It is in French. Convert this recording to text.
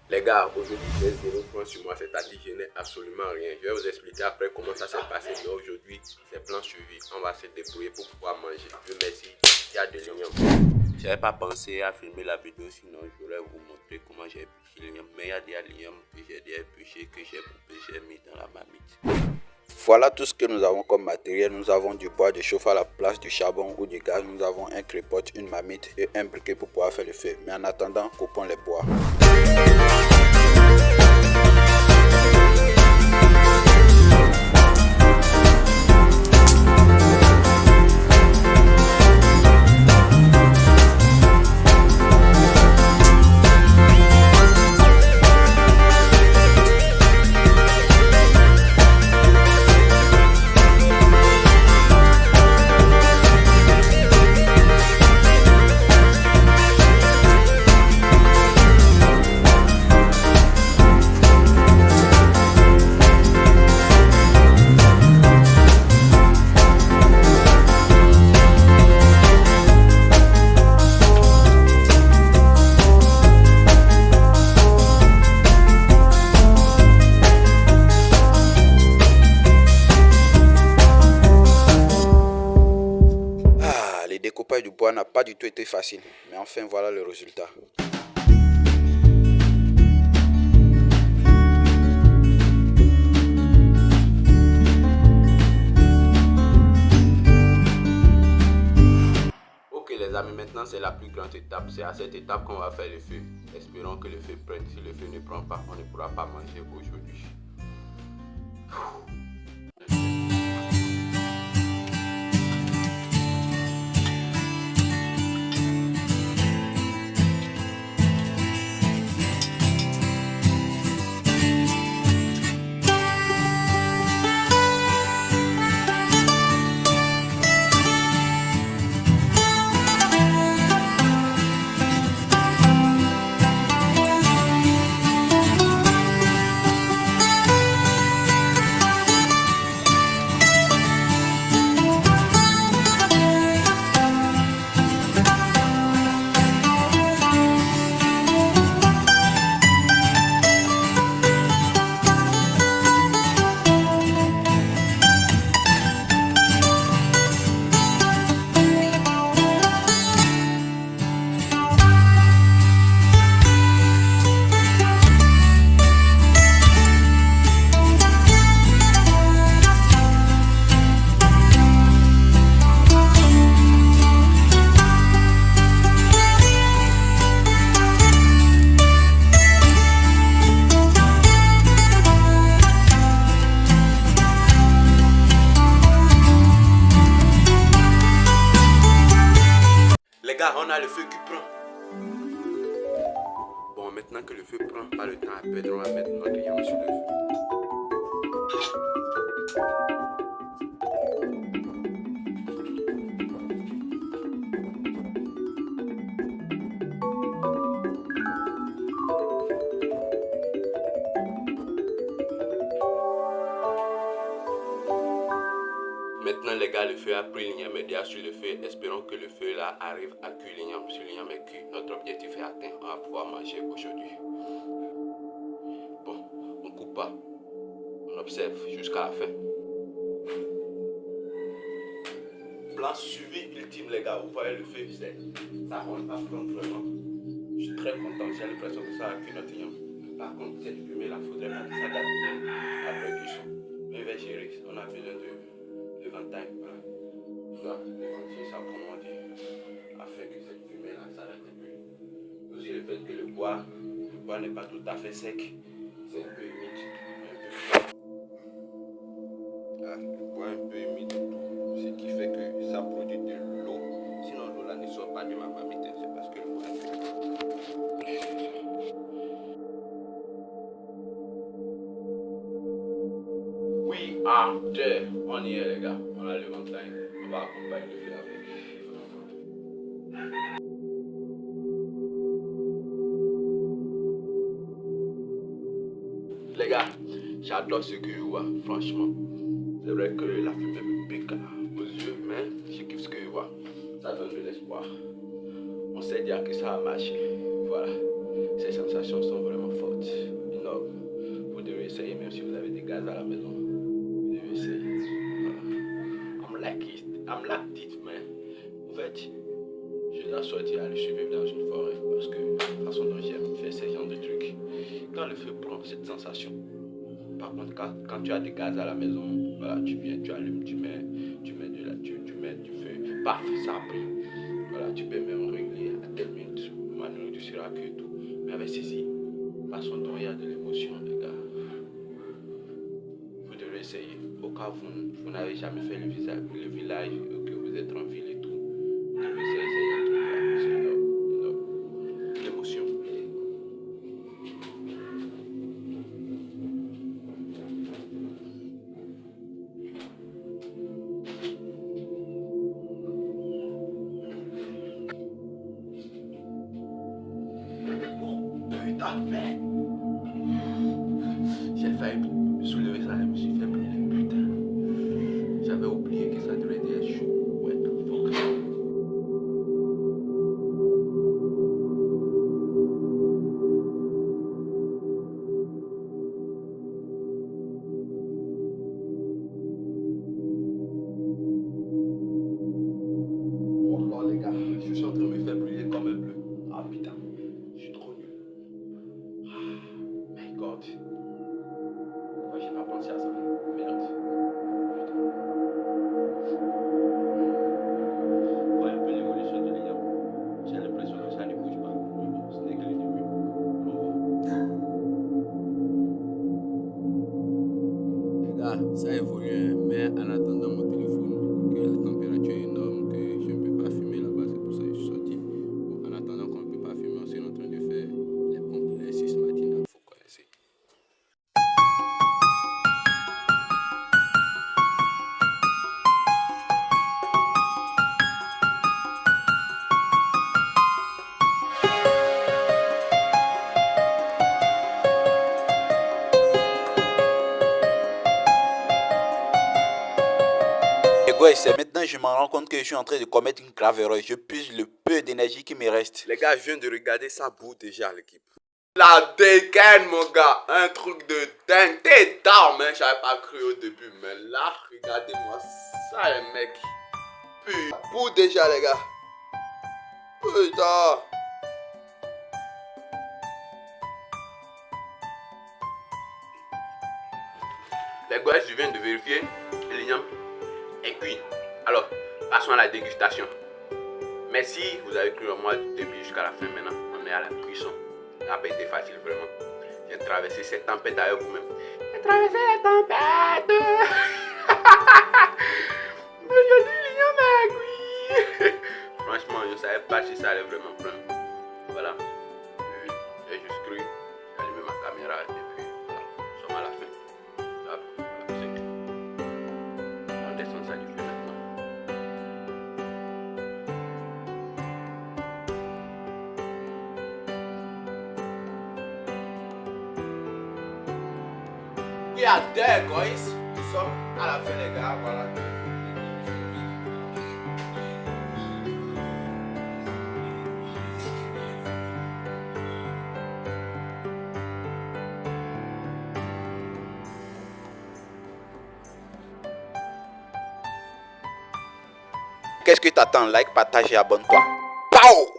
Les gars, aujourd'hui j'ai 0 points sur moi, c'est-à-dire je n'ai absolument rien. Je vais vous expliquer après comment ça s'est passé, mais aujourd'hui c'est plan suivi. On va se débrouiller pour pouvoir manger. Dieu merci, il y a de l'igname. J'avais pas pensé à filmer la vidéo, sinon j'aurais vous montrer comment j'ai épluché l'igname. Mais il y a des ligname que j'ai déjà épluché, que j'ai coupé, j'ai mis dans la marmite. Voilà tout ce que nous avons comme matériel. Nous avons du bois de chauffe à la place du charbon ou du gaz. Nous avons un crépote, une marmite et un briquet pour pouvoir faire le feu. Mais en attendant, coupons les bois. Le découpage du bois n'a pas du tout été facile, mais enfin voilà le résultat. Ok les amis, maintenant c'est la plus grande étape. C'est à cette étape qu'on va faire le feu. Espérons que le feu prenne. Si le feu ne prend pas, on ne pourra pas manger aujourd'hui. Les gars, on a le feu qui prend. Bon, maintenant que le feu prend, pas le temps à perdre, on va mettre notre ligname sur le feu. Maintenant les gars, le feu a pris l'igname est déjà sur le feu. Espérons que le feu là arrive à cuire l'igname. Si l'igname est cuit, notre objectif est atteint. On va pouvoir manger aujourd'hui. Bon, on coupe pas. On observe jusqu'à la fin. Plan suivi ultime les gars. Vous voyez le feu, ça rentre à fond vraiment. Je suis très content. J'ai l'impression que ça a cuit notre igname. Par contre, cette fumée là, faudrait pas que ça date après cuisson. Mais je vais gérer. On a besoin de ventaille. Voilà. Je dois dégonfler ça, comment dire, afin que cette fumée là s'arrête un peu. Aussi le fait que le bois n'est pas tout à fait sec, c'est un peu humide, le bois est un peu humide et tout, ce qui fait que ça produit de l'eau. Sinon l'eau là ne sort pas de ma marmite, c'est parce que le bois est humide. Oui, on y est les gars, on a le ventaille, on va accompagner le feu avec. Les gars, j'adore ce que je vois, franchement. C'est vrai que la fumée me pique aux yeux, mais je kiffe ce que je vois. Ça donne de l'espoir. On sait dire que ça va marcher. Voilà. Ces sensations sont vraiment fortes, énormes. Vous devez essayer, même si vous avez des gaz à la maison. Vous devez essayer. Voilà. I'm like it, man. En fait, je dois sortir aller survivre dans une forêt parce que la façon dont j'aime faire ce genre de trucs. Quand le feu prend cette sensation. Par contre, quand tu as des gaz à la maison, voilà, tu viens, tu allumes, tu mets du feu, paf, ça a pris. Voilà, tu peux même régler à telle minute, ma nourriture sera que tout. Mais avec ceci, façon dont il y a de l'émotion, les gars. Vous devez essayer. Au cas où vous n'avez jamais fait le village, que vous êtes en ville et tout, vous devez essayer un truc là. C'est énorme. L'émotion. Putain, mais j'ai failli me soulever ça, je me suis fait brûler. Putain, j'avais oublié que ça devait être chaud. What the fuck. Oh là les gars, je suis en train de me faire brûler comme un bleu. Ah putain, je suis trop nul. My God. Pourquoi j'ai pas pensé à ça? Merde. Putain. Ouais, un peu l'évolution de l'IA. J'ai l'impression que ça ne bouge pas. Mais bon, ce n'est que le début. Les gars, ça évolue, hein, mais en attendant, mon téléphone me dit que la température est énorme, que je ne peux pas fumer là-bas, c'est pour ça que je suis sorti. Bon, en attendant qu'on ne peut pas fumer, on est en train de faire les pompes, les 6 matinales, vous connaissez. Et ouais, c'est maintenant que je me rends compte que je suis en train de commettre une grave erreur. Je puise le peu d'énergie qui me reste. Les gars, je viens de regarder, ça boue déjà l'équipe. La dégaine, mon gars, un truc de dingue. T'es down, man. J'avais pas cru au début, mais là, regardez-moi ça, les mecs. Putain, boue déjà, les gars. Putain. Les gars, je viens de vérifier. L'igname est cuit. Alors, passons à la dégustation. Merci, vous avez cru en moi du début jusqu'à la fin. Maintenant, on est à la cuisson. Ça n'a pas été facile, vraiment. J'ai traversé cette tempête avec vous-même. J'ai traversé la tempête. Mais je dis l'igname est cuit. Franchement, je ne savais pas si ça allait vraiment prendre. Voilà. J'ai juste cru. J'ai allumé ma caméra et puis voilà. Nous sommes à la fin. Hop, voilà, c'est tout. On descend ça du feu maintenant. We are there, guys. Nous sommes à la fin, les gars. Voilà. Qu'est-ce que t'attends? Like, partage et abonne-toi. Pow!